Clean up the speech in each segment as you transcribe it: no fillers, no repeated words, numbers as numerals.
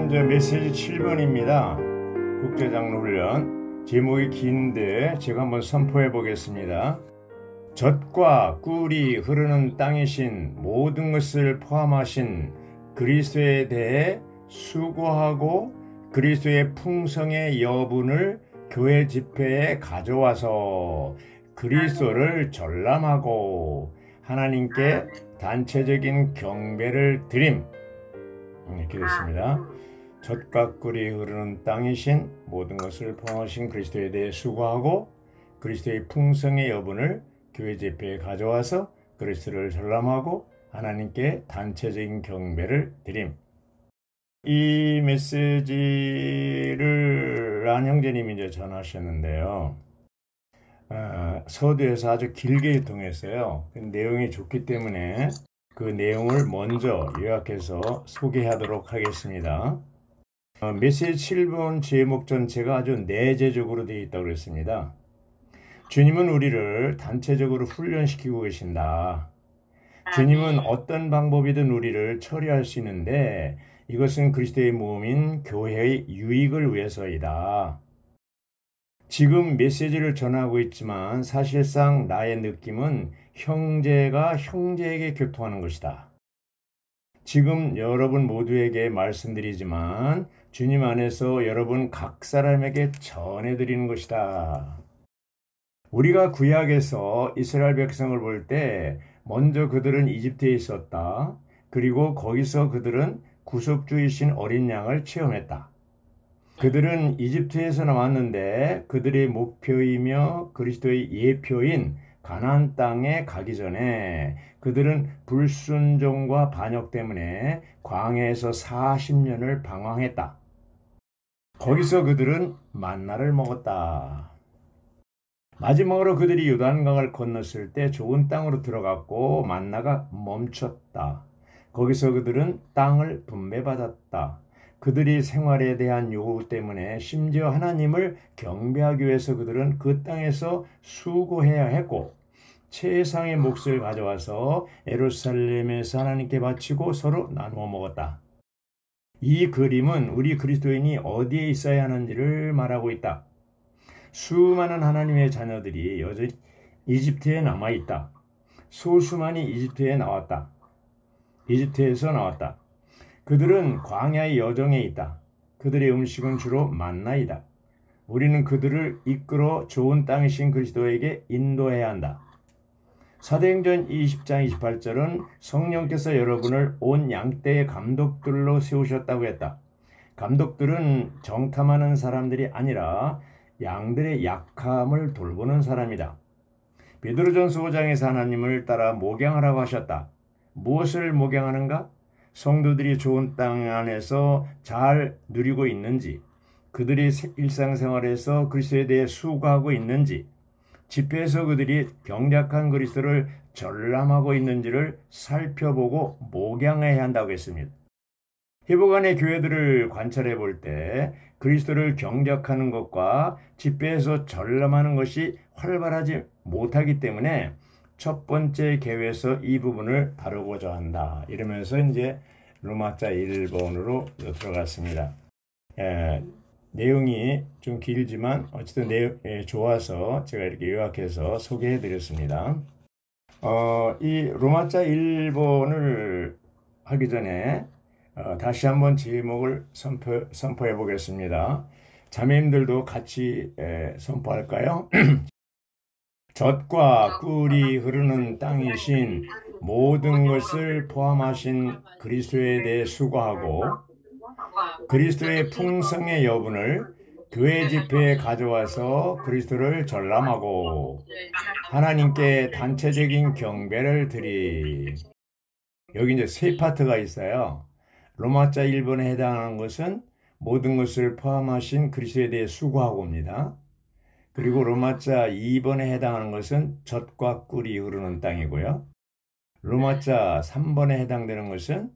지금 메시지 7번입니다. 국제장로훈련. 제목이 긴데 제가 한번 선포해 보겠습니다. 젖과 꿀이 흐르는 땅이신 모든 것을 포함하신 그리스도에 대해 수고하고 그리스도의 풍성의 여분을 교회 집회에 가져와서 그리스도를 전람하고 하나님께 단체적인 경배를 드림. 이렇게 됐습니다. 젖과 꿀이 흐르는 땅이신 모든 것을 포함하신 그리스도에 대해 수고하고 그리스도의 풍성의 여분을 교회 집회에 가져와서 그리스도를 전람하고 하나님께 단체적인 경배를 드림. 이 메시지를 란 형제님이 이제 전하셨는데요. 서두에서 아주 길게 통했어요. 내용이 좋기 때문에 그 내용을 먼저 요약해서 소개하도록 하겠습니다. 메시지 7번 제목 전체가 아주 내재적으로 되어 있다고 그랬습니다. 주님은 우리를 단체적으로 훈련시키고 계신다. 주님은 어떤 방법이든 우리를 처리할 수 있는데 이것은 그리스도의 몸인 교회의 유익을 위해서이다. 지금 메시지를 전하고 있지만 사실상 나의 느낌은 형제가 형제에게 교통하는 것이다. 지금 여러분 모두에게 말씀드리지만 주님 안에서 여러분 각 사람에게 전해드리는 것이다. 우리가 구약에서 이스라엘 백성을 볼 때 먼저 그들은 이집트에 있었다. 그리고 거기서 그들은 구속주이신 어린 양을 체험했다. 그들은 이집트에서 나왔는데 그들의 목표이며 그리스도의 예표인 가나안 땅에 가기 전에 그들은 불순종과 반역 때문에 광야에서 40년을 방황했다. 거기서 그들은 만나를 먹었다. 마지막으로 그들이 요단강을 건넜을 때 좋은 땅으로 들어갔고 만나가 멈췄다. 거기서 그들은 땅을 분배받았다. 그들이 생활에 대한 요구 때문에 심지어 하나님을 경배하기 위해서 그들은 그 땅에서 수고해야 했고 최상의 몫을 가져와서 예루살렘에서 하나님께 바치고 서로 나누어 먹었다. 이 그림은 우리 그리스도인이 어디에 있어야 하는지를 말하고 있다. 수많은 하나님의 자녀들이 여전히 이집트에 남아있다. 소수만이 이집트에서 나왔다. 그들은 광야의 여정에 있다. 그들의 음식은 주로 만나이다. 우리는 그들을 이끌어 좋은 땅이신 그리스도에게 인도해야 한다. 사도행전 20장 28절은 성령께서 여러분을 온 양떼의 감독들로 세우셨다고 했다. 감독들은 정탐하는 사람들이 아니라 양들의 약함을 돌보는 사람이다. 베드로전서 5장에서 하나님을 따라 목양하라고 하셨다. 무엇을 목양하는가? 성도들이 좋은 땅 안에서 잘 누리고 있는지, 그들이 일상생활에서 그리스도에 대해 수고하고 있는지, 집회에서 그들이 병약한 그리스도를 전람하고 있는지를 살펴보고 목양해야 한다고 했습니다. 희복안의 교회들을 관찰해 볼 때 그리스도를 경작하는 것과 집회에서 전람하는 것이 활발하지 못하기 때문에 첫 번째 계획에서 이 부분을 다루고자 한다. 이러면서 이제 로마자 1번으로 들어갔습니다. 내용이 좀 길지만 어쨌든 내용이 좋아서 제가 이렇게 요약해서 소개해 드렸습니다. 이 로마자 1번을 하기 전에 다시 한번 제목을 선포해 보겠습니다. 자매님들도 같이 선포할까요? 젖과 꿀이 흐르는 땅이신 모든 것을 포함하신 그리스도에 대해 수고하고 그리스도의 풍성의 여분을 교회 집회에 가져와서 그리스도를 전람하고 하나님께 단체적인 경배를 드리. 여기 이제 세 파트가 있어요. 로마자 1번에 해당하는 것은 모든 것을 포함하신 그리스도에 대해 수고하고입니다. 그리고 로마자 2번에 해당하는 것은 젖과 꿀이 흐르는 땅이고요. 로마자 3번에 해당되는 것은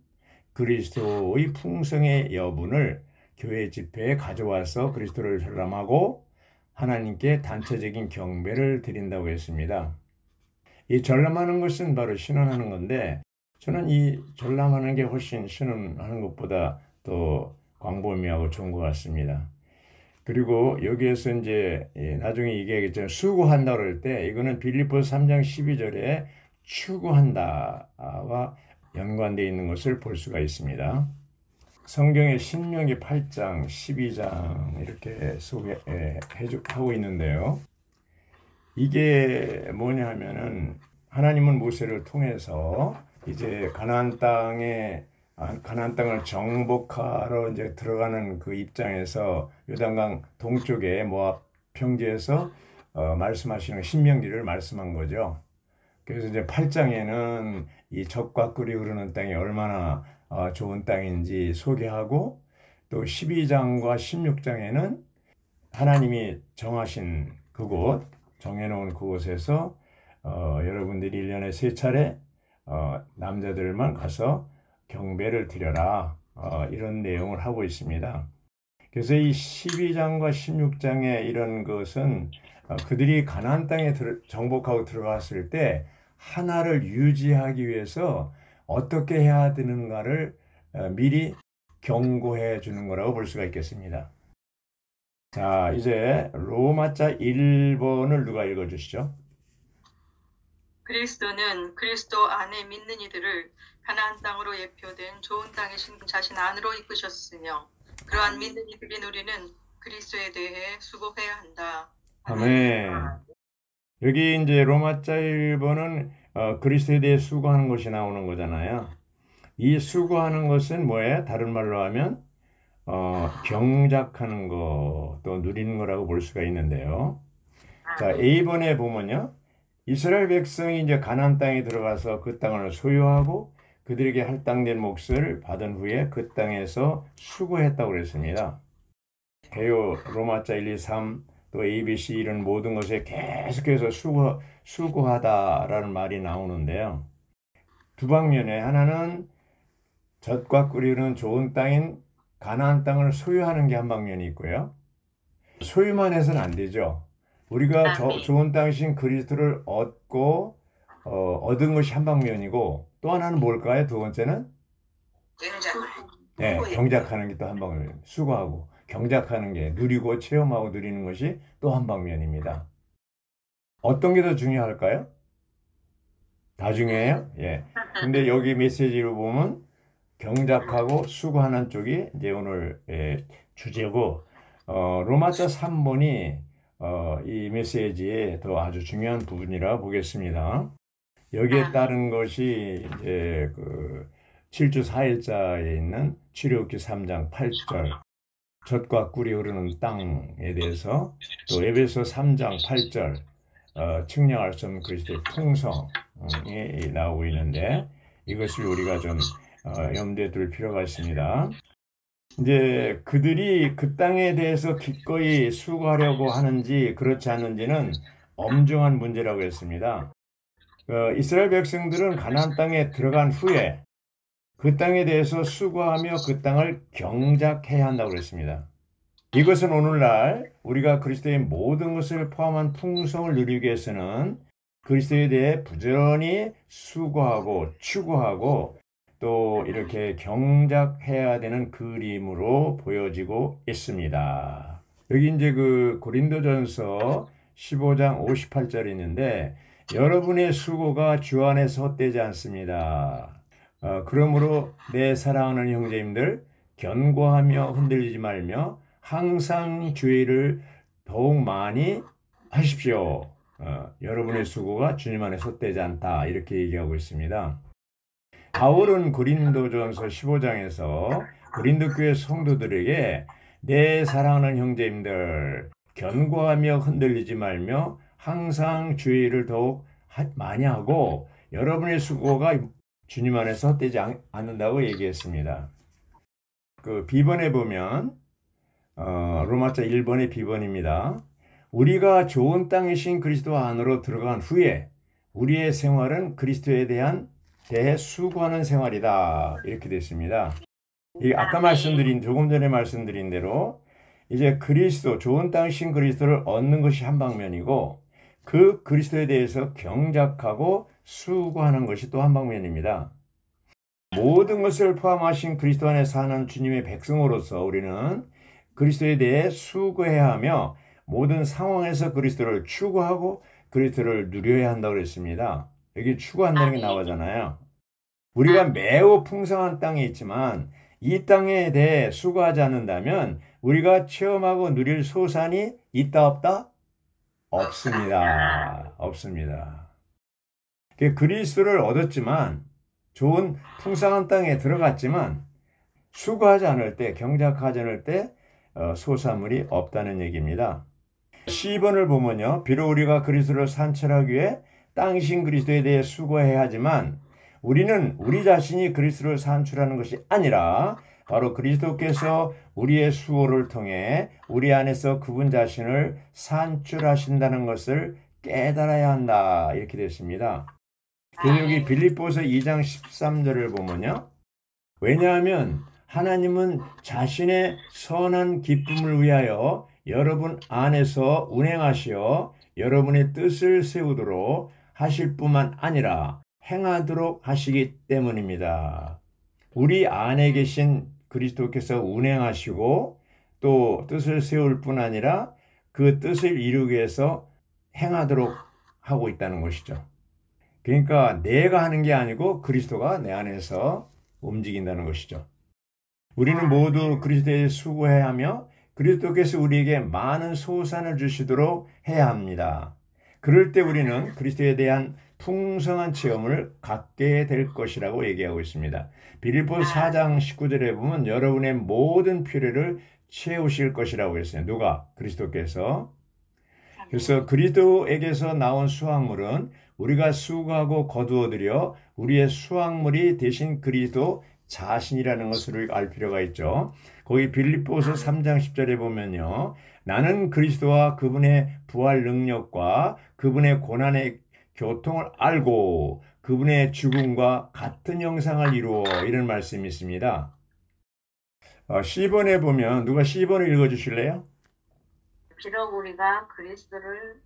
그리스도의 풍성의 여분을 교회 집회에 가져와서 그리스도를 전람하고 하나님께 단체적인 경배를 드린다고 했습니다. 이 전람하는 것은 바로 신원하는 건데 저는 이 전람하는 게 훨씬 신원하는 것보다 더 광범위하고 좋은 것 같습니다. 그리고 여기에서 이제 나중에 얘기하겠지만 수고한다 그럴 때 이거는 빌립보서 3장 12절에 추구한다와 연관되어 있는 것을 볼 수가 있습니다. 성경의 신명기 8장, 12장 이렇게 하고 있는데요. 이게 뭐냐 하면은 하나님은 모세를 통해서 이제 가나안 땅을 정복하러 이제 들어가는 그 입장에서 요단강 동쪽에 모압 평지에서 말씀하시는 신명기를 말씀한 거죠. 그래서 이제 8장에는 이 젖과 꿀이 흐르는 땅이 얼마나 좋은 땅인지 소개하고, 또 12장과 16장에는 하나님이 정하신 그곳, 정해놓은 그곳에서 여러분들이 1년에 3차례 남자들만 가서 경배를 드려라, 이런 내용을 하고 있습니다. 그래서 이 12장과 16장의 이런 것은 그들이 가나안 땅에 정복하고 들어갔을 때 하나를 유지하기 위해서 어떻게 해야 되는가를 미리 경고해 주는 거라고 볼 수가 있겠습니다. 자, 이제 로마자 1번을 누가 읽어주시죠? 그리스도는 그리스도 안에 믿는 이들을 가나안 땅으로 예표된 좋은 땅이신 자신 안으로 이끄셨으며 그러한 믿는 이들이 누리는 그리스도에 대해 수고해야 한다. 아멘. 여기 이제 로마자 1번은 그리스도에 대해 수고하는 것이 나오는 거잖아요. 이 수고하는 것은 뭐예요? 다른 말로 하면 경작하는 거, 또 누리는 거라고 볼 수가 있는데요. 자, A번에 보면요. 이스라엘 백성이 이제 가나안 땅에 들어가서 그 땅을 소유하고 그들에게 할당된 몫을 받은 후에 그 땅에서 수고했다고 그랬습니다. 개요 로마자 1, 2, 3, 또 A, B, C 이런 모든 것에 계속해서 수고하다라는 말이 나오는데요. 두 방면에 하나는 젖과 꿀이 좋은 땅인 가나안 땅을 소유하는 게 한 방면이 있고요. 소유만 해서는 안 되죠. 우리가 좋은 땅이신 그리스도를 얻고 얻은 것이 한 방면이고, 또 하나는 뭘까요? 두 번째는 경작하는 게 또 한 방면. 수고하고 경작하는 게, 누리고 체험하고 누리는 것이 또 한 방면입니다. 어떤 게 더 중요할까요? 다 중요해요? 예. 근데 여기 메시지로 보면 경작하고 수고하는 쪽이 이제 오늘 주제고, 로마자 3번이 이 메시지의 더 아주 중요한 부분이라 보겠습니다. 여기에 따른 것이 이제 그 7주 4일자에 있는 출애굽기 3장 8절, 젖과 꿀이 흐르는 땅에 대해서, 또 에베소 3장 8절, 측량할 수 없는 그리스도의 풍성이 나오고 있는데, 이것을 우리가 좀 염두에 둘 필요가 있습니다. 이제 그들이 그 땅에 대해서 기꺼이 수고하려고 하는지 그렇지 않는지는 엄중한 문제라고 했습니다. 이스라엘 백성들은 가나안 땅에 들어간 후에 그 땅에 대해서 수고하며 그 땅을 경작해야 한다고 그랬습니다. 이것은 오늘날 우리가 그리스도의 모든 것을 포함한 풍성을 누리기 위해서는 그리스도에 대해 부지런히 수고하고 추구하고 또 이렇게 경작해야 되는 그림으로 보여지고 있습니다. 여기 이제 그 고린도전서 15장 58절이 있는데, 여러분의 수고가 주 안에서 헛되지 않습니다. 그러므로 내 사랑하는 형제님들, 견고하며 흔들리지 말며 항상 주의 일을 더욱 많이 하십시오. 여러분의 수고가 주님 안에서 헛되지 않다, 이렇게 얘기하고 있습니다. 바울은 고린도전서 15장에서 고린도 교회 성도들에게 내 사랑하는 형제님들, 견고하며 흔들리지 말며 항상 주의 일을 더욱 많이 하고 여러분의 수고가 주님 안에서 헛되지 않는다고 얘기했습니다. 그 B번에 보면 로마자 1번의 B번입니다. 우리가 좋은 땅이신 그리스도 안으로 들어간 후에 우리의 생활은 그리스도에 대해 수고하는 생활이다, 이렇게 됐습니다. 아까 조금 전에 말씀드린 대로 이제 좋은 땅이신 그리스도를 얻는 것이 한 방면이고, 그 그리스도에 대해서 경작하고 수고하는 것이 또 한 방면입니다. 모든 것을 포함하신 그리스도 안에 사는 주님의 백성으로서 우리는 그리스도에 대해 수고해야 하며 모든 상황에서 그리스도를 추구하고 그리스도를 누려야 한다고 그랬습니다. 여기 추구한다는 게 나오잖아요. 우리가 매우 풍성한 땅에 있지만 이 땅에 대해 수고하지 않는다면 우리가 체험하고 누릴 소산이 있다 없다? 없습니다. 없습니다. 그리스도를 얻었지만 좋은 풍성한 땅에 들어갔지만 수고하지 않을 때, 경작하지 않을 때 소산물이 없다는 얘기입니다. 10번을 보면요. 비록 우리가 그리스도를 산출하기 위해 땅이신 그리스도에 대해 수고해야 하지만 우리는 우리 자신이 그리스도를 산출하는 것이 아니라 바로 그리스도께서 우리의 수고를 통해 우리 안에서 그분 자신을 산출하신다는 것을 깨달아야 한다. 이렇게 됐습니다. 그래서 여기 빌립보서 2장 13절을 보면요. 왜냐하면 하나님은 자신의 선한 기쁨을 위하여 여러분 안에서 운행하시어 여러분의 뜻을 세우도록 하실 뿐만 아니라 행하도록 하시기 때문입니다. 우리 안에 계신 그리스도께서 운행하시고 또 뜻을 세울 뿐 아니라 그 뜻을 이루기 위해서 행하도록 하고 있다는 것이죠. 그러니까 내가 하는 게 아니고 그리스도가 내 안에서 움직인다는 것이죠. 우리는 모두 그리스도에 수고해야 하며 그리스도께서 우리에게 많은 소산을 주시도록 해야 합니다. 그럴 때 우리는 그리스도에 대한 풍성한 체험을 갖게 될 것이라고 얘기하고 있습니다. 빌립보서 4장 19절에 보면 여러분의 모든 필요를 채우실 것이라고 했어요. 누가? 그리스도께서. 그래서 그리스도에게서 나온 수확물은 우리가 수고하고 거두어들여 우리의 수확물이 되신 그리스도 자신이라는 것을 알 필요가 있죠. 거기 빌립보서 3장 10절에 보면요. 나는 그리스도와 그분의 부활 능력과 그분의 고난의 교통을 알고 그분의 죽음과 같은 형상을 이루어 이런 말씀이 있습니다. 10번에 보면 누가 10번을 읽어주실래요? 비록 우리가 그리스도를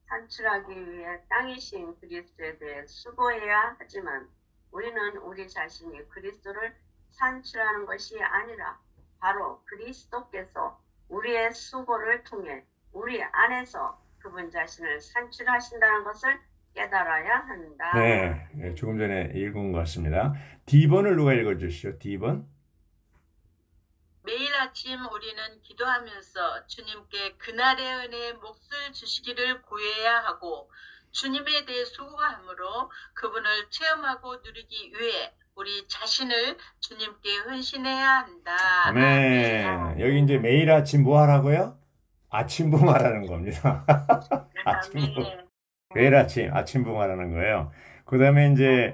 산출하기 위해 땅이신 그리스도에 대해 수고해야 하지만 우리는 우리 자신이 그리스도를 산출하는 것이 아니라 바로 그리스도께서 우리의 수고를 통해 우리 안에서 그분 자신을 산출하신다는 것을 깨달아야 한다. 네, 조금 전에 읽은 것 같습니다. D번을 누가 읽어주시죠? D번. 매일 아침 우리는 기도하면서 주님께 그날의 은혜의 몫을 주시기를 구해야 하고 주님에 대해 수고함으로 그분을 체험하고 누리기 위해 우리 자신을 주님께 헌신해야 한다. 아멘. 여기 이제 매일 아침 뭐 하라고요? 아침봉하라는 겁니다. 아침봉. 매일 아침봉하라는 거예요. 그 다음에 이제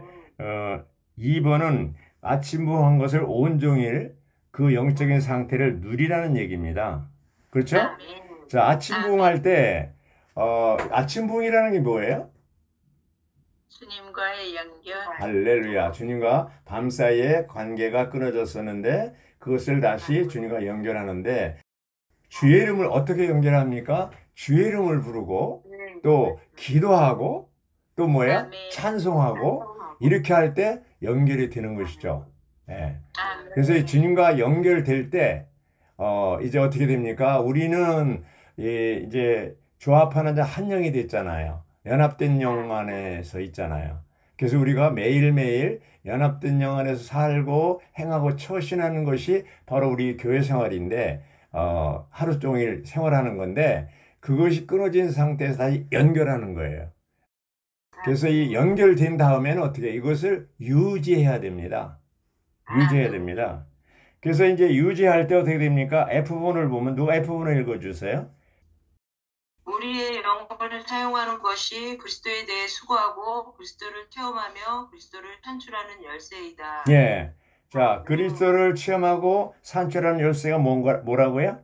2번은 아침봉한 것을 온종일 그 영적인 상태를 누리라는 얘기입니다. 그렇죠? 자, 아침봉할 때 아침봉이라는 게 뭐예요? 주님과의 연결. 할렐루야. 주님과 밤사이에 관계가 끊어졌었는데 그것을 다시 주님과 연결하는데 주의 이름을 어떻게 연결합니까? 주의 이름을 부르고 또 기도하고 또 뭐야? 찬송하고 이렇게 할 때 연결이 되는 것이죠. 네. 그래서 이 주님과 연결될 때 이제 어떻게 됩니까? 우리는 이제 조합하는 자 한 영이 됐잖아요. 연합된 영 안에서 있잖아요. 그래서 우리가 매일매일 연합된 영 안에서 살고 행하고 처신하는 것이 바로 우리 교회 생활인데 하루 종일 생활하는 건데 그것이 끊어진 상태에서 다시 연결하는 거예요. 그래서 이 연결된 다음에는 어떻게 이것을 유지해야 됩니다. 유지해야 됩니다. 그래서 이제 유지할 때 어떻게 됩니까? F번을 보면 누가 F번을 읽어주세요? 우리의 영혼을 사용하는 것이 그리스도에 대해 수고하고 그리스도를 체험하며 그리스도를 산출하는 열쇠이다. 예. 자, 그리스도를 체험하고 산출하는 열쇠가 뭐라고요?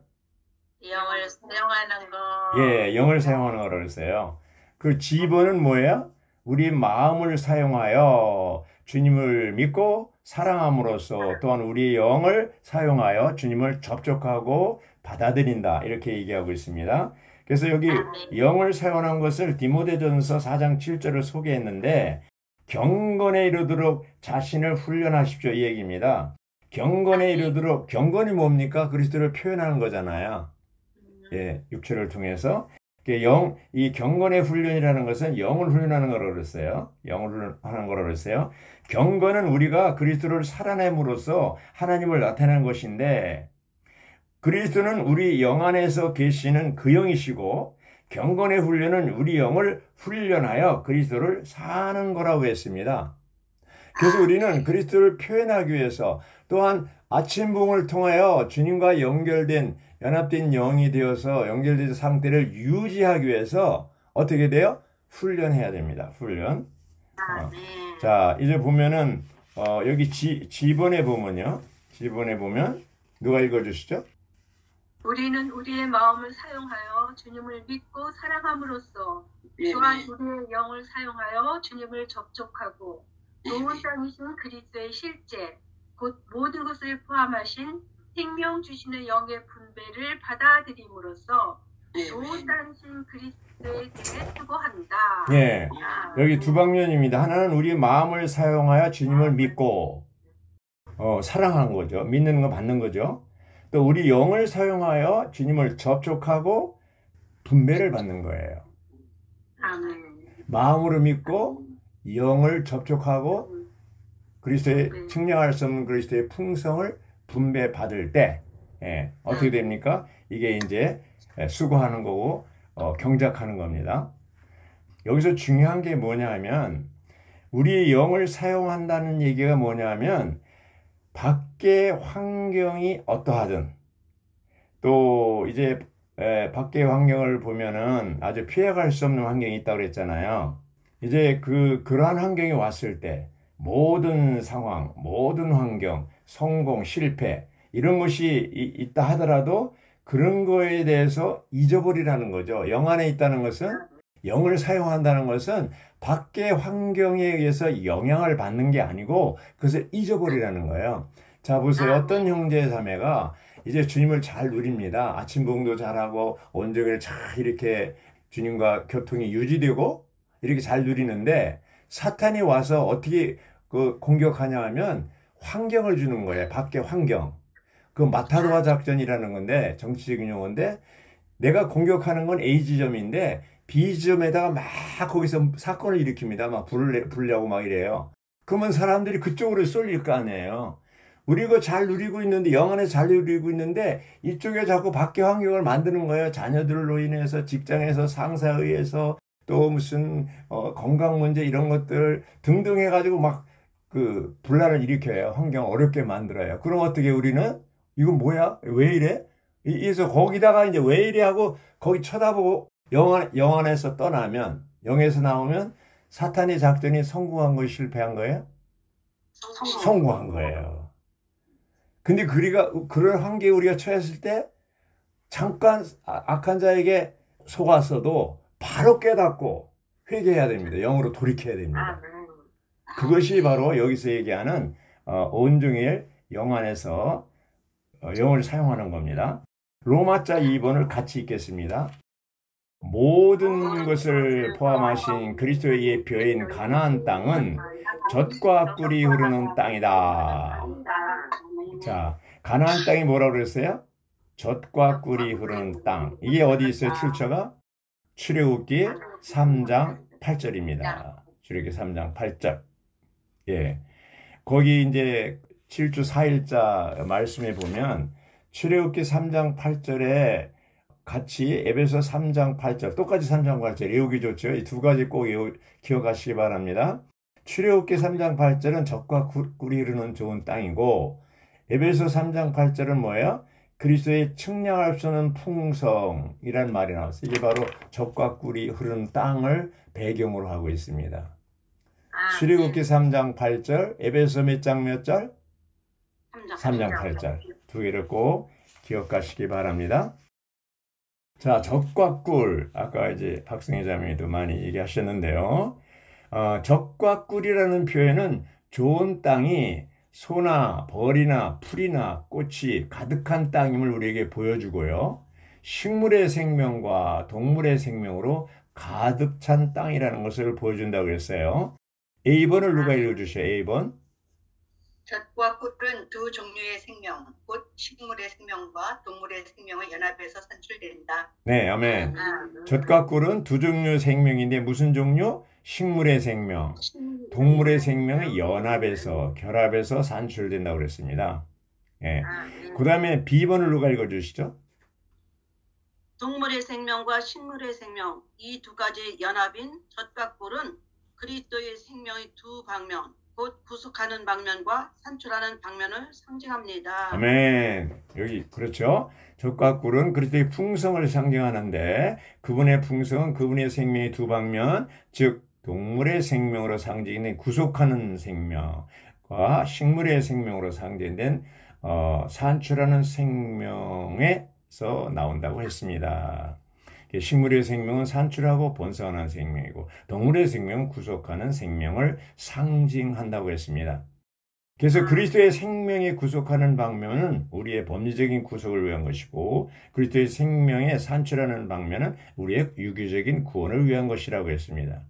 영을 사용하는 거. 예, 영을 사용하는 거라고 했어요. 그 G번은 뭐예요? 우리 마음을 사용하여 주님을 믿고 사랑함으로써 또한 우리의 영을 사용하여 주님을 접촉하고 받아들인다. 이렇게 얘기하고 있습니다. 그래서 여기 영을 사용한 것을 디모데전서 4장 7절을 소개했는데 경건에 이르도록 자신을 훈련하십시오 이 얘기입니다. 경건에 이르도록, 경건이 뭡니까? 그리스도를 표현하는 거잖아요. 예, 육체를 통해서. 이 경건의 훈련이라는 것은 영을 훈련하는 거라고 그랬어요. 영을 훈련하는 거라고 그랬어요. 경건은 우리가 그리스도를 살아냄으로써 하나님을 나타내는 것인데, 그리스도는 우리 영 안에서 계시는 그 영이시고, 경건의 훈련은 우리 영을 훈련하여 그리스도를 사는 거라고 했습니다. 그래서 우리는 그리스도를 표현하기 위해서, 또한 아침봉을 통하여 주님과 연합된 영이 되어서 연결된 상태를 유지하기 위해서 어떻게 돼요? 훈련해야 됩니다. 훈련. 자, 이제 보면은 여기 지번에 보면요. 지번에 보면 누가 읽어주시죠? 우리는 우리의 마음을 사용하여 주님을 믿고 사랑함으로써 또한 우리의 영을 사용하여 주님을 접촉하고 좋은 땅이신 그리스도의 실제 곧 모든 것을 포함하신 생명 주시는 영의 분배를 받아들임으로써 좋은 땅이신 그리스도에 대해 수고한다. 예, 여기 두 방면입니다. 하나는 우리 마음을 사용하여 주님을 믿고 사랑하는 거죠. 믿는 거 받는 거죠. 또 우리 영을 사용하여 주님을 접촉하고 분배를 받는 거예요. 마음으로 믿고 영을 접촉하고 그리스도의 측량할 수 없는 그리스도의 풍성을 분배 받을 때 어떻게 됩니까? 이게 이제 수고하는 거고 경작하는 겁니다. 여기서 중요한 게 뭐냐면 우리의 영을 사용한다는 얘기가 뭐냐면 밖의 환경이 어떠하든 또 이제 밖의 환경을 보면은 아주 피해갈 수 없는 환경이 있다고 그랬잖아요. 이제 그러한 환경이 왔을 때 모든 상황, 모든 환경, 성공, 실패 이런 것이 있다 하더라도 그런 거에 대해서 잊어버리라는 거죠. 영 안에 있다는 것은 영을 사용한다는 것은 밖의 환경에 의해서 영향을 받는 게 아니고 그것을 잊어버리라는 거예요. 자, 보세요. 어떤 형제 자매가 이제 주님을 잘 누립니다. 아침 봉도 잘하고 온종일 잘 이렇게 주님과 교통이 유지되고 이렇게 잘 누리는데 사탄이 와서 어떻게 공격하냐 하면 환경을 주는 거예요. 밖의 환경. 그 마타도아 작전이라는 건데 정치적인 용어인데 내가 공격하는 건 A 지점인데 B 지점에다가 막 거기서 사건을 일으킵니다. 막 불을 내고 막 이래요. 그러면 사람들이 그쪽으로 쏠릴 거 아니에요. 우리가 잘 누리고 있는데 영 안에 잘 누리고 있는데 이쪽에 자꾸 밖의 환경을 만드는 거예요. 자녀들로 인해서 직장에서 상사에 의해서 또 무슨 건강 문제 이런 것들 등등 해가지고 막 분란을 일으켜요. 환경 어렵게 만들어요. 그럼 어떻게 우리는 이건 뭐야? 왜 이래? 그래서 거기다가 이제 왜 이래 하고 거기 쳐다보고 영 안에서 떠나면 영에서 나오면 사탄의 작전이 성공한 거예요? 실패한 거예요? 성공한 거예요. 근데 그런 환경에 우리가 처했을 때 잠깐 악한 자에게 속았어도 바로 깨닫고 회개해야 됩니다. 영으로 돌이켜야 됩니다. 그것이 바로 여기서 얘기하는 온종일 영 안에서 영을 사용하는 겁니다. 로마자 2번을 같이 읽겠습니다. 모든 것을 포함하신 그리스도의 예표인 가나안 땅은 젖과 꿀이 흐르는 땅이다. 자, 가나안 땅이 뭐라고 그랬어요? 젖과 꿀이 흐르는 땅. 이게 어디 있어요? 출처가? 출애굽기 3장 8절입니다. 출애굽기 3장 8절. 예. 거기 이제 7주 4일자 말씀에 보면 출애굽기 3장 8절에 같이 에베소 3장 8절 똑같이 3장 8절 외우기 좋죠. 이 두 가지 꼭 기억하시기 바랍니다. 출애굽기 3장 8절은 젖과 꿀이 흐르는 좋은 땅이고 에베소 3장 8절은 뭐예요? 그리스도의 측량할 수 없는 풍성이라는 말이 나왔어요. 이게 바로 젖과 꿀이 흐르는 땅을 배경으로 하고 있습니다. 출애굽기 3장 8절, 에베소 몇 장 몇 절? 3장 8절. 두 개를 꼭 기억하시기 바랍니다. 자, 젖과 꿀. 아까 이제 박승희 자매도 많이 얘기하셨는데요. 젖과 꿀이라는 표현은 좋은 땅이 소나 벌이나 풀이나 꽃이 가득한 땅임을 우리에게 보여주고요. 식물의 생명과 동물의 생명으로 가득 찬 땅이라는 것을 보여준다고 했어요. A번을 누가 읽어주셔요? A번. 젖과 꿀은 두 종류의 생명, 곧 식물의 생명과 동물의 생명의 연합에서 산출된다. 네, 아멘. 아멘. 젖과 꿀은 두 종류의 생명인데 무슨 종류? 식물의 생명, 동물의 생명의 연합에서, 결합해서 산출된다고 그랬습니다. 예. 그 다음에 B번을 누가 읽어주시죠? 동물의 생명과 식물의 생명, 이 두 가지 연합인 젖과 꿀은 그리스도의 생명의 두 방면, 곧 구속하는 방면과 산출하는 방면을 상징합니다. 아멘. 여기 그렇죠. 젖과 꿀은 그리스도의 풍성을 상징하는데 그분의 풍성은 그분의 생명의 두 방면, 즉 동물의 생명으로 상징된 구속하는 생명과 식물의 생명으로 상징된 산출하는 생명에서 나온다고 했습니다. 식물의 생명은 산출하고 번성하는 생명이고 동물의 생명은 구속하는 생명을 상징한다고 했습니다. 그래서 그리스도의 생명에 구속하는 방면은 우리의 법리적인 구속을 위한 것이고 그리스도의 생명에 산출하는 방면은 우리의 유기적인 구원을 위한 것이라고 했습니다.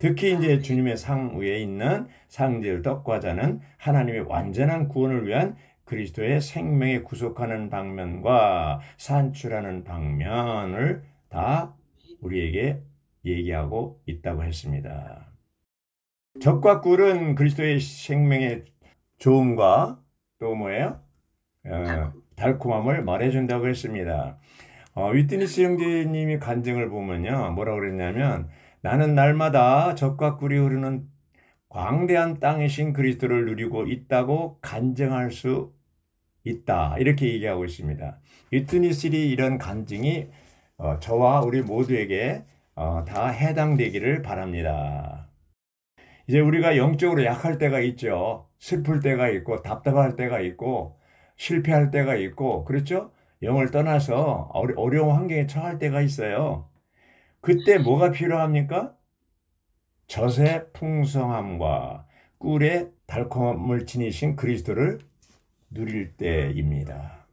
특히 이제 주님의 상 위에 있는 상절 떡과자는 하나님의 완전한 구원을 위한 그리스도의 생명에 구속하는 방면과 산출하는 방면을 다 우리에게 얘기하고 있다고 했습니다. 젖과 꿀은 그리스도의 생명의 좋음과 또 뭐예요? 달콤함을 말해준다고 했습니다. 위트니스 형제님이 간증을 보면요. 뭐라고 그랬냐면 나는 날마다 젖과 꿀이 흐르는 광대한 땅이신 그리스도를 누리고 있다고 간증할 수 있다. 이렇게 얘기하고 있습니다. 위트니스리 이런 간증이 저와 우리 모두에게 다 해당되기를 바랍니다. 이제 우리가 영적으로 약할 때가 있죠. 슬플 때가 있고 답답할 때가 있고 실패할 때가 있고 그렇죠? 영을 떠나서 어려운 환경에 처할 때가 있어요. 그때 뭐가 필요합니까? 젖의 풍성함과 꿀의 달콤함을 지니신 그리스도를 누릴 때입니다.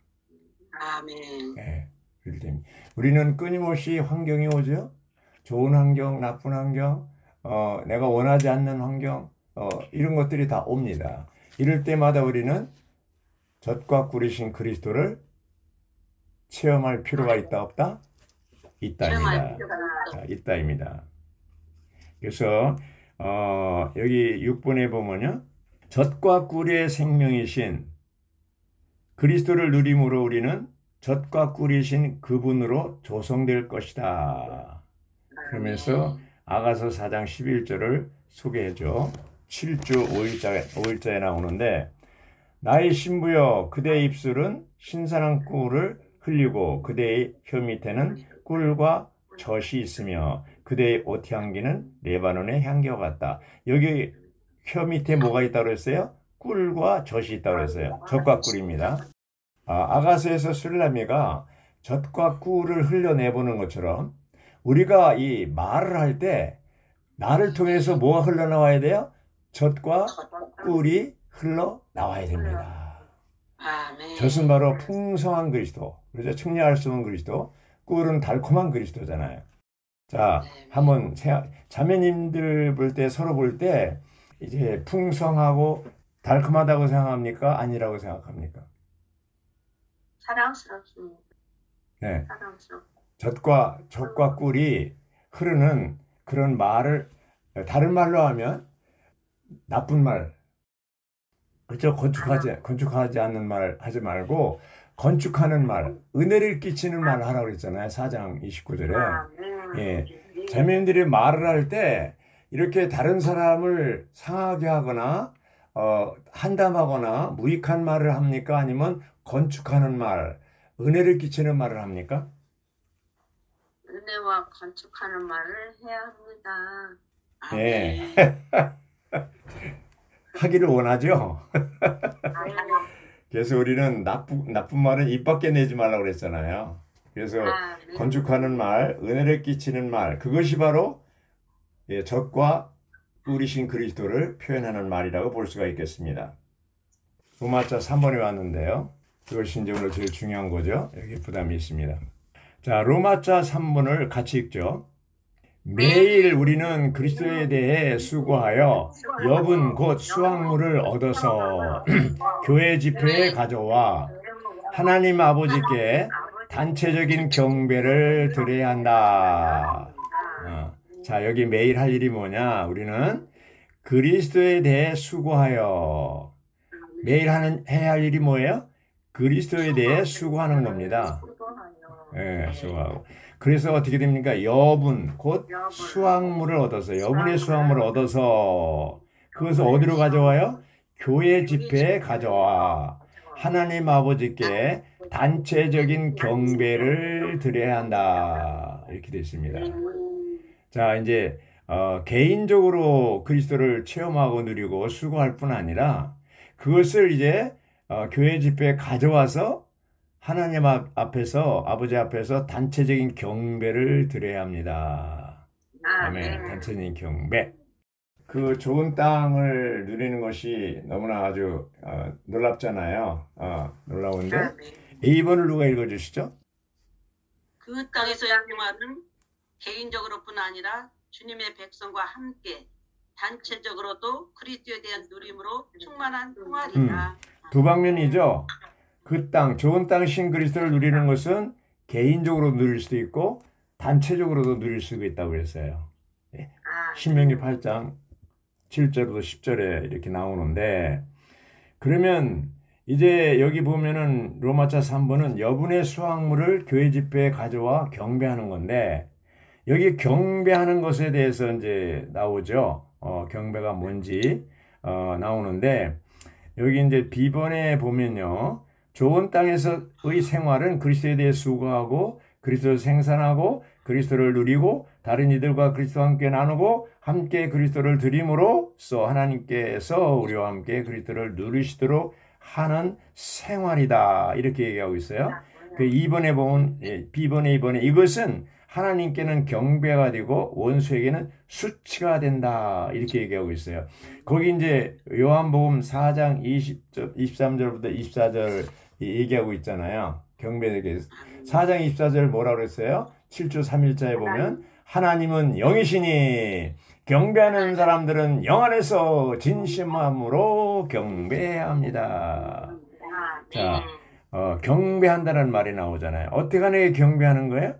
아멘. 네, 누릴 때입니다. 우리는 끊임없이 환경이 오죠. 좋은 환경, 나쁜 환경, 내가 원하지 않는 환경, 이런 것들이 다 옵니다. 이럴 때마다 우리는 젖과 꿀이신 그리스도를 체험할 필요가 있다, 없다? 있다입니다. 있다입니다. 그래서 여기 6번에 보면요. 젖과 꿀의 생명이신 그리스도를 누림으로 우리는 젖과 꿀이신 그분으로 조성될 것이다. 그러면서 아가서 4장 11절을 소개해줘. 7주 5일자에 나오는데 나의 신부여 그대의 입술은 신선한 꿀을 흘리고 그대의 혀 밑에는 꿀과 젖이 있으며 그대의 옷향기는 레바논의 향기와 같다. 여기 혀 밑에 뭐가 있다고 했어요? 꿀과 젖이 있다고 했어요. 젖과 꿀입니다. 아가서에서 술라미가 젖과 꿀을 흘려내보는 것처럼 우리가 이 말을 할 때 나를 통해서 뭐가 흘러나와야 돼요? 젖과 꿀이 흘러나와야 됩니다. 아멘. 젖은 바로 풍성한 그리스도, 그래서 측량할 수 없는 그리스도, 꿀은 달콤한 그리스도잖아요. 자, 한번 자매님들 볼 때, 서로 볼 때 이제 풍성하고 달콤하다고 생각합니까? 아니라고 생각합니까? 사랑스럽습니다. 네. 사랑스럽고. 젖과 꿀이 흐르는 그런 말을 다른 말로 하면 나쁜 말, 그렇죠? 건축하지 않는 말 하지 말고 건축하는 말, 은혜를 끼치는 말 하라고 그랬잖아요. 4장 29절에. 예. 자매님들이 말을 할 때 이렇게 다른 사람을 상하게 하거나 한담하거나 무익한 말을 합니까? 아니면 건축하는 말, 은혜를 끼치는 말을 합니까? 은혜와 건축하는 말을 해야 합니다. 예. 하기를 원하죠? 그래서 우리는 나쁜 말은 입 밖에 내지 말라고 그랬잖아요. 그래서 건축하는 말, 은혜를 끼치는 말, 그것이 바로 젖과 꿀이신 그리스도를 표현하는 말이라고 볼 수가 있겠습니다. 로마자 3번에 왔는데요. 그것이 이제 오늘 제일 중요한 거죠. 여기 부담이 있습니다. 자, 로마자 3번을 같이 읽죠. 매일 우리는 그리스도에 대해 수고하여 엽은 곧 수확물을 얻어서 교회 집회에 가져와 하나님 아버지께 단체적인 경배를 드려야 한다. 자, 여기 매일 할 일이 뭐냐? 우리는 그리스도에 대해 수고하여. 매일 해야 할 일이 뭐예요? 그리스도에 대해 수고하는 겁니다. 예, 수고하고. 그래서 어떻게 됩니까? 여분, 곧 수확물을 얻어서, 여분의 수확물을 얻어서, 그것을 어디로 가져와요? 교회 집회에 가져와. 하나님 아버지께 단체적인 경배를 드려야 한다. 이렇게 되어 있습니다. 자, 이제, 개인적으로 그리스도를 체험하고 누리고 수고할 뿐 아니라, 그것을 이제, 교회 집회에 가져와서 하나님 앞에서, 아버지 앞에서 단체적인 경배를 드려야 합니다. 아멘. 단체적인 경배. 그 좋은 땅을 누리는 것이 너무나 아주 놀랍잖아요. 놀라운데. A번을 누가 읽어주시죠? 그 땅에서 양육하는 개인적으로뿐 아니라 주님의 백성과 함께 단체적으로도 그리스도에 대한 누림으로 충만한 통할이다. 두 방면이죠. 그 땅, 좋은 땅이신 그리스도를 누리는 것은 개인적으로 누릴 수도 있고 단체적으로도 누릴 수가 있다고 그랬어요. 신명기 8장 7절부터 10절에 이렇게 나오는데, 그러면 이제 여기 보면은 로마서 3번은 여분의 수확물을 교회 집회에 가져와 경배하는 건데, 여기 경배하는 것에 대해서 이제 나오죠. 경배가 뭔지 나오는데, 여기 이제 B번에 보면요. 좋은 땅에서의 생활은 그리스도에 대해 수고하고 그리스도를 생산하고 그리스도를 누리고 다른 이들과 그리스도와 함께 나누고 함께 그리스도를 드림으로써 하나님께서 우리와 함께 그리스도를 누리시도록 하는 생활이다. 이렇게 얘기하고 있어요. 그 2번에 보면 B번에 2번에 이것은 하나님께는 경배가 되고 원수에게는 수치가 된다. 이렇게 얘기하고 있어요. 거기 이제 요한복음 4장 23절부터 24절 얘기하고 있잖아요. 경배에게 4장 24절 뭐라고 그랬어요? 7주 3일자에 보면 하나님은 영이시니 경배하는 사람들은 영 안에서 진심함으로 경배해야 합니다. 자, 경배한다는 말이 나오잖아요. 어떻게 하는 게 경배하는 거예요?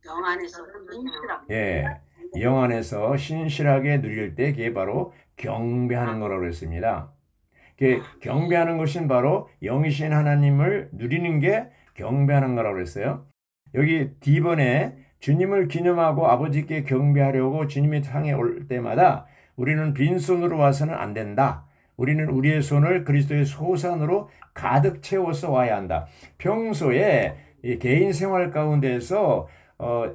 영 안에서 신실하게. 예, 영 안에서 신실하게 누릴 때 그게 바로 경배하는 거라고 했습니다. 경배하는 것은 바로 영이신 하나님을 누리는 게 경배하는 거라고 했어요. 여기 D번에 주님을 기념하고 아버지께 경배하려고 주님이 향해 올 때마다 우리는 빈손으로 와서는 안 된다. 우리는 우리의 손을 그리스도의 소산으로 가득 채워서 와야 한다. 평소에 이 개인 생활 가운데서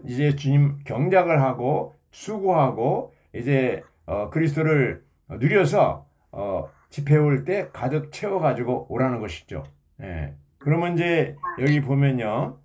이제 주님 경작을 하고 수고하고 이제 그리스도를 누려서 집회 올 때 가득 채워가지고 오라는 것이죠. 예. 그러면 이제 여기 보면요.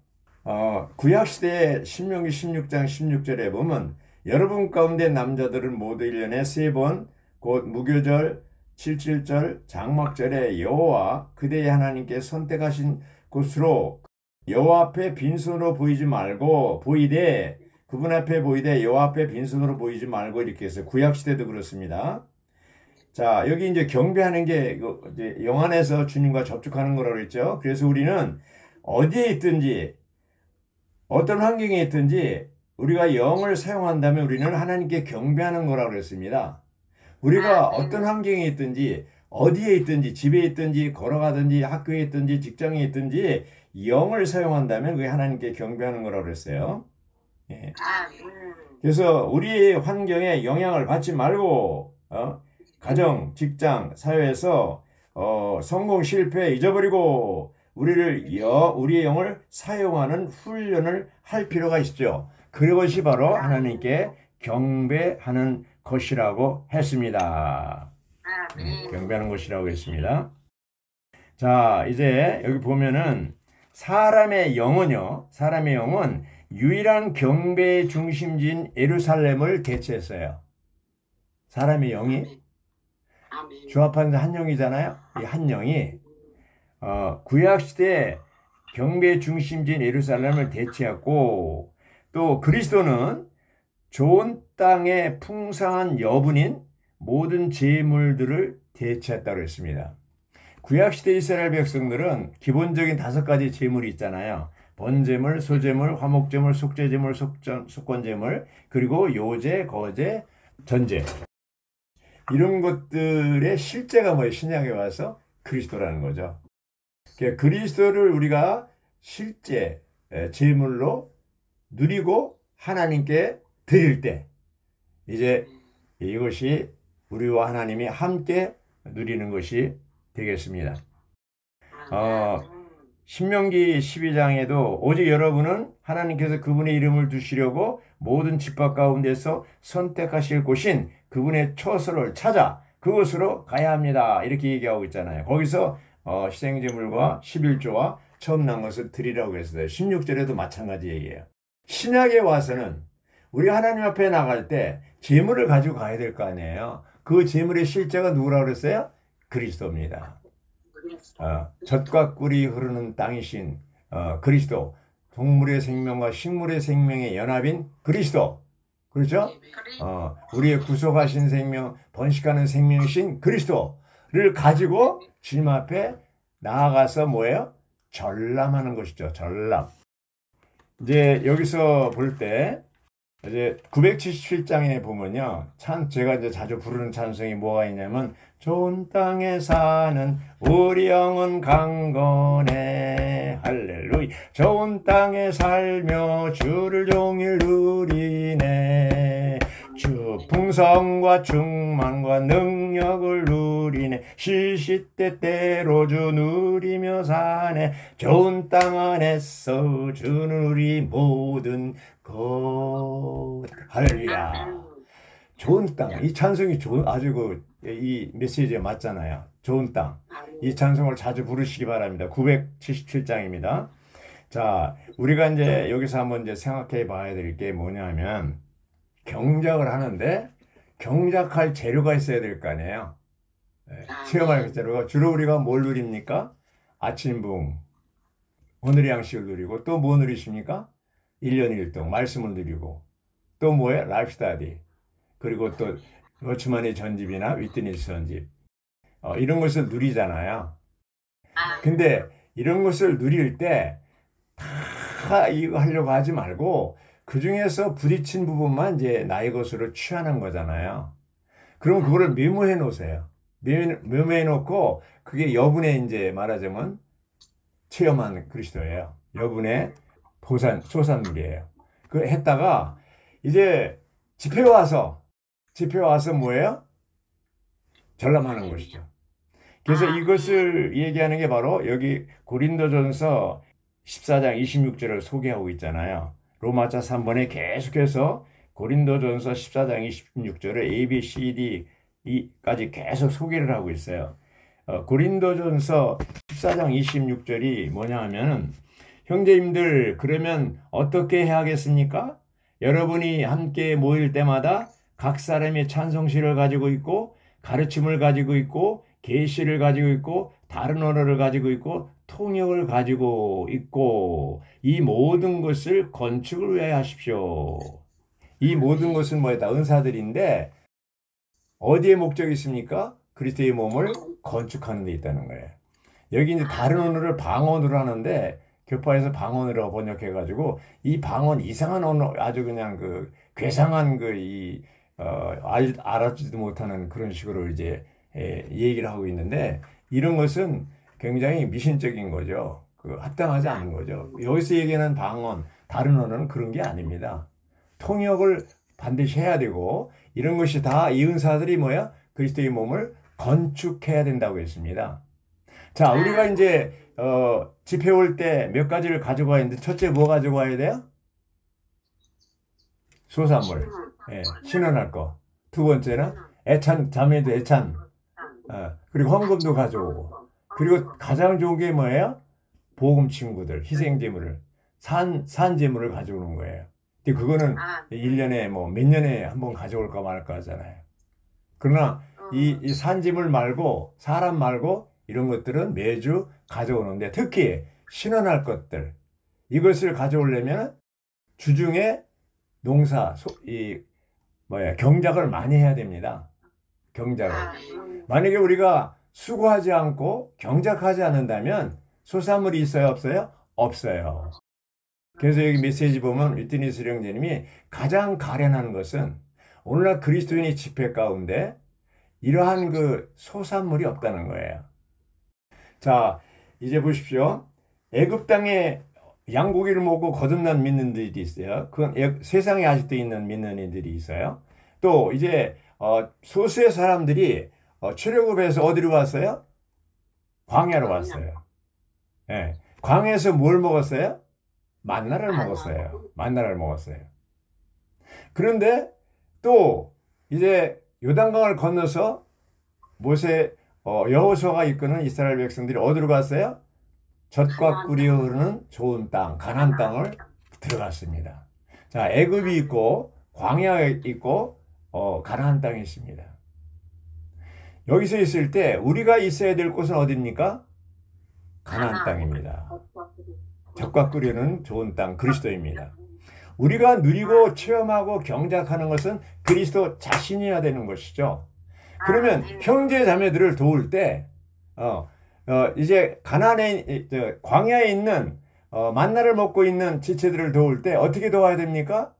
구약시대의 신명기 16장 16절에 보면 여러분 가운데 남자들은 모두 1년에 3번 곧 무교절, 77절, 장막절에 여호와 그대의 하나님께 선택하신 곳으로 여호와 앞에 빈손으로 보이지 말고 보이되 그분 앞에 보이되 여호와 앞에 빈손으로 보이지 말고 이렇게 해서 구약시대도 그렇습니다. 자, 여기 이제 경배하는 게 이제 영 안에서 주님과 접촉하는 거라고 그랬죠. 그래서 우리는 어디에 있든지 어떤 환경에 있든지 우리가 영을 사용한다면 우리는 하나님께 경배하는 거라고 그랬습니다. 우리가 어떤 환경에 있든지 어디에 있든지 집에 있든지 걸어가든지 학교에 있든지 직장에 있든지 영을 사용한다면 그게 하나님께 경배하는 거라고 그랬어요. 예. 그래서 우리의 환경에 영향을 받지 말고 가정, 직장, 사회에서 성공, 실패 잊어버리고 우리의 영을 사용하는 훈련을 할 필요가 있죠. 그것이 바로 하나님께 경배하는 것이라고 했습니다. 경배하는 것이라고 했습니다. 자, 이제 여기 보면은 사람의 영은 유일한 경배의 중심지인 예루살렘을 대체했어요. 사람의 영이 조합하는 한 영이잖아요. 이 한 영이 구약시대에 경배의 중심지인 예루살렘을 대체했고 또 그리스도는 좋은 땅의 풍성한 여분인 모든 재물들을 대체했다고 했습니다. 구약시대 이스라엘 백성들은 기본적인 5가지 재물이 있잖아요. 번제물, 소제물, 화목제물, 속죄제물, 속건제물, 그리고 요제, 거제, 전제. 이런 것들의 실제가 뭐예요? 신약에 와서 그리스도라는 거죠. 그러니까 그리스도를 우리가 실제 제물로 누리고 하나님께 드릴 때 이제 이것이 우리와 하나님이 함께 누리는 것이 되겠습니다. 신명기 12장에도 오직 여러분은 하나님께서 그분의 이름을 두시려고 모든 집합 가운데서 선택하실 곳인 그분의 처소를 찾아 그곳으로 가야 합니다. 이렇게 얘기하고 있잖아요. 거기서 희생제물과 11조와 처음 난 것을 드리라고 했어요. 16절에도 마찬가지 얘기예요. 신약에 와서는 우리 하나님 앞에 나갈 때 제물을 가지고 가야 될 거 아니에요. 그 제물의 실제가 누구라고 그랬어요? 그리스도입니다. 젖과 꿀이 흐르는 땅이신 그리스도, 동물의 생명과 식물의 생명의 연합인 그리스도, 그렇죠? 우리의 구속하신 생명, 번식하는 생명이신 그리스도를 가지고 주님 앞에 나아가서 뭐예요? 전람하는 것이죠. 전람. 이제 여기서 볼 때 이제 977장에 보면요. 제가 이제 자주 부르는 찬송이 뭐가 있냐면 좋은 땅에 사는 우리 영은 강건해 할렐루야. 좋은 땅에 살며 주를 종일 누리네. 주 풍성과 충만과 능력을 누리네. 시시때때로 주 누리며 사네. 좋은 땅 안에서 주는 우리 모든 것. 할렐루야. 좋은 땅. 이 찬송이 아주 이 메시지에 맞잖아요. 좋은 땅. 이 찬송을 자주 부르시기 바랍니다. 977장입니다. 자, 우리가 이제 여기서 한번 이제 생각해 봐야 될 게 뭐냐면 경작을 하는데 경작할 재료가 있어야 될 거 아니에요. 체험할 재료가 주로 우리가 뭘 누립니까? 아침붕, 오늘의 양식을 누리고 또 뭐 누리십니까? 1년 1동 말씀을 누리고 또 뭐예요? 라이프 스타디. 그리고 또 워치만의 전집이나 위트니스 전집 이런 것을 누리잖아요. 근데 이런 것을 누릴 때 다 이거 하려고 하지 말고 그 중에서 부딪힌 부분만 이제 나의 것으로 취하는 거잖아요. 그럼 그거를 메모해 놓으세요. 메모해 놓고 그게 여분의 이제 말하자면 체험한 그리스도예요. 여분의 소산물이에요. 그 했다가 이제 집회 와서 뭐예요? 전람하는 것이죠. 그래서 이것을 얘기하는 게 바로 여기 고린도전서 14장 26절을 소개하고 있잖아요. 로마자 3번에 계속해서 고린도전서 14장 26절을 A, B, C, D, E까지 계속 소개를 하고 있어요. 고린도전서 14장 26절이 뭐냐 하면은 형제님들 그러면 어떻게 해야겠습니까? 여러분이 함께 모일 때마다 각 사람이 찬송시를 가지고 있고 가르침을 가지고 있고 계시를 가지고 있고 다른 언어를 가지고 있고 통역을 가지고 있고 이 모든 것을 건축을 위해 하십시오. 이 모든 것은 뭐다? 은사들인데 어디에 목적이 있습니까? 그리스도의 몸을 건축하는 데 있다는 거예요. 여기 이제 다른 언어를 방언으로 하는데 교파에서 방언으로 번역해가지고 이 방언 이상한 언어 아주 그냥 괴상한 알아듣지도 못하는 그런 식으로 이제 얘기를 하고 있는데 이런 것은 굉장히 미신적인 거죠. 합당하지 않은 거죠. 여기서 얘기하는 방언, 다른 언어는 그런 게 아닙니다. 통역을 반드시 해야 되고 이런 것이 다 이 은사들이 뭐야? 그리스도의 몸을 건축해야 된다고 했습니다. 자, 우리가 이제 집회 올 때 몇 가지를 가지고 와야 되는데 첫째 뭐 가지고 와야 돼요? 소산물. 신원할 거. 두 번째는 애찬, 자매도 애찬. 그리고 헌금도 가져오고. 그리고 가장 좋은 게 뭐예요? 복음 친구들, 희생제물을, 산제물을 가져오는 거예요. 근데 그거는 1년에 몇 년에 한 번 가져올까 말까 하잖아요. 그러나 이 산제물 말고, 사람 말고 이런 것들은 매주 가져오는데 특히 신원할 것들, 이것을 가져오려면 주중에 농사, 경작을 많이 해야 됩니다. 경작을. 만약에 우리가 수고하지 않고 경작하지 않는다면 소산물이 있어요, 없어요? 없어요. 그래서 여기 메시지 보면 위트니스 형제님이 가장 가련한 것은 오늘날 그리스도인의 집회 가운데 이러한 그 소산물이 없다는 거예요. 자, 이제 보십시오. 애굽 땅에 양고기를 먹고 거듭난 믿는들이 있어요. 그건 세상에 아직도 있는 믿는 이들이 있어요. 또 이제 소수의 사람들이 출애굽해서 어디로 왔어요? 광야로 왔어요. 네. 광야에서 뭘 먹었어요? 만나를 먹었어요. 만나를 먹었어요. 그런데 또 이제 요단강을 건너서 여호수아가 이끄는 이스라엘 백성들이 어디로 갔어요? 젖과 꿀이 흐르는 좋은 땅, 가나안 땅을 들어갔습니다. 자, 애굽이 있고 광야에 있고 가나안 땅이 있습니다. 여기서 있을 때 우리가 있어야 될 곳은 어디입니까? 가나안 땅입니다. 젖과 꿀이 흐르는 좋은 땅, 그리스도입니다. 우리가 누리고 체험하고 경작하는 것은 그리스도 자신이어야 되는 것이죠. 그러면 형제 자매들을 도울 때 이제 가나안에 광야에 있는 만나를 먹고 있는 지체들을 도울 때 어떻게 도와야 됩니까?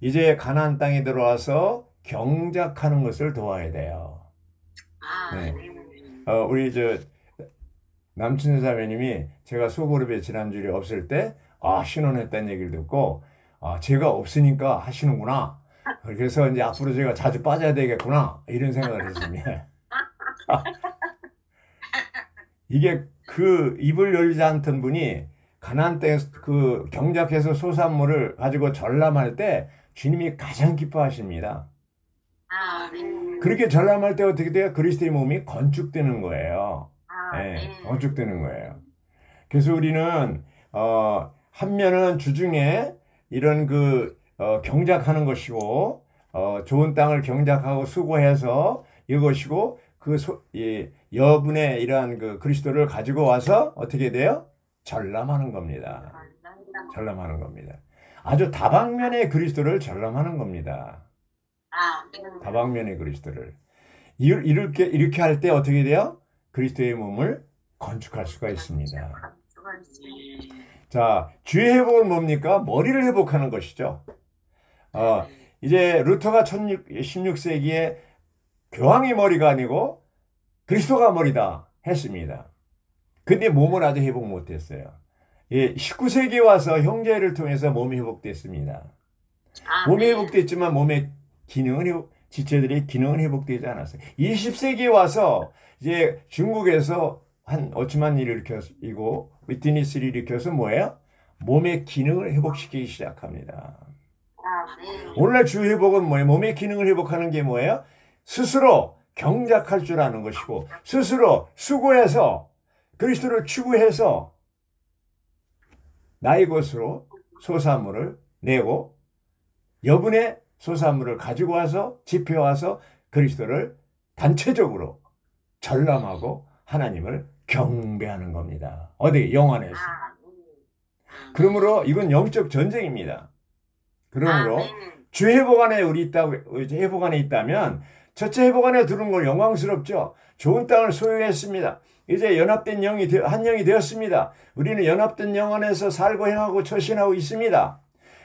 이제 가나안 땅에 들어와서 경작하는 것을 도와야 돼요. 네. 우리 남춘 자매님이 제가 소그룹에 지난주에 없을 때 신원했다는 얘기를 듣고 제가 없으니까 하시는구나. 그래서 이제 앞으로 제가 자주 빠져야 되겠구나 이런 생각을 했습니다. 이게 그 입을 열지 않던 분이 가나안 땅에서 그 경작해서 소산물을 가지고 전람할 때 주님이 가장 기뻐하십니다. 그렇게 전람할 때 어떻게 돼요? 그리스도의 몸이 건축되는 거예요. 네, 건축되는 거예요. 그래서 우리는 한 면은 주중에 이런 경작하는 것이고 좋은 땅을 경작하고 수고해서 이것이고 여분의 이러한 그리스도를 가지고 와서 어떻게 돼요? 전람하는 겁니다. 전람하는 겁니다. 아주 다방면의 그리스도를 전람하는 겁니다. 다방면의 그리스도를 이렇게 할 때 어떻게 돼요? 그리스도의 몸을 건축할 수가 있습니다. 자, 주의 회복은 뭡니까? 머리를 회복하는 것이죠. 이제 루터가 16세기에 교황이 머리가 아니고 그리스도가 머리다 했습니다. 근데 몸을 아직 회복 못했어요. 19세기에 와서 형제를 통해서 몸이 회복됐습니다. 몸이 회복됐지만 몸의 지체들의 기능은 회복되지 않았어요. 20세기에 와서 이제 중국에서 한 어찌만 일을 일으키고 위트니스를 일으켜서 뭐예요? 몸의 기능을 회복시키기 시작합니다. 오늘날 주 회복은 뭐예요? 몸의 기능을 회복하는 게 뭐예요? 스스로 경작할 줄 아는 것이고 스스로 수고해서 그리스도를 추구해서 나의 것으로 소산물을 내고 여분의 소산물을 가지고 와서 집회 와서 그리스도를 단체적으로 전람하고 하나님을 경배하는 겁니다. 어디? 영안에서. 그러므로 이건 영적 전쟁입니다. 그러므로 주 회복 안에 회복 안에 있다면 첫째 회복 안에 들어온 걸 영광스럽죠. 좋은 땅을 소유했습니다. 이제 연합된 영이 한 영이 되었습니다. 우리는 연합된 영 안에서 살고 행하고 처신하고 있습니다.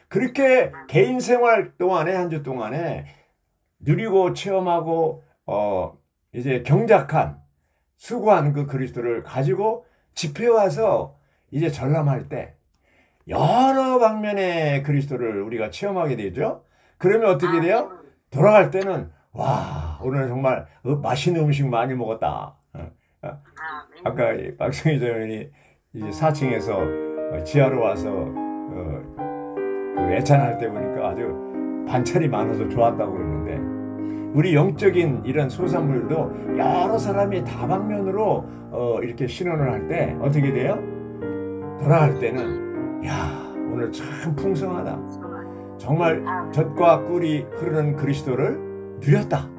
그렇게 개인 생활 동안에 한 주 동안에 누리고 체험하고 이제 경작한 수고한 그 그리스도를 가지고 집회 와서 이제 전람할 때 여러 방면의 그리스도를 우리가 체험하게 되죠. 그러면 어떻게 돼요? 돌아갈 때는 와, 오늘 정말 맛있는 음식 많이 먹었다. 아까 박성희 장로님이 이제 4층에서 지하로 와서 애찬할 때 보니까 아주 반찬이 많아서 좋았다고 그러는데 우리 영적인 이런 소산물도 여러 사람이 다방면으로 이렇게 신원을 할 때 어떻게 돼요? 돌아갈 때는 야, 오늘 참 풍성하다. 정말 젖과 꿀이 흐르는 그리스도를 누렸다.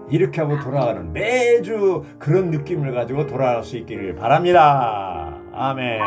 이렇게 하고 돌아가는 매주 그런 느낌을 가지고 돌아갈 수 있기를 바랍니다. 아멘.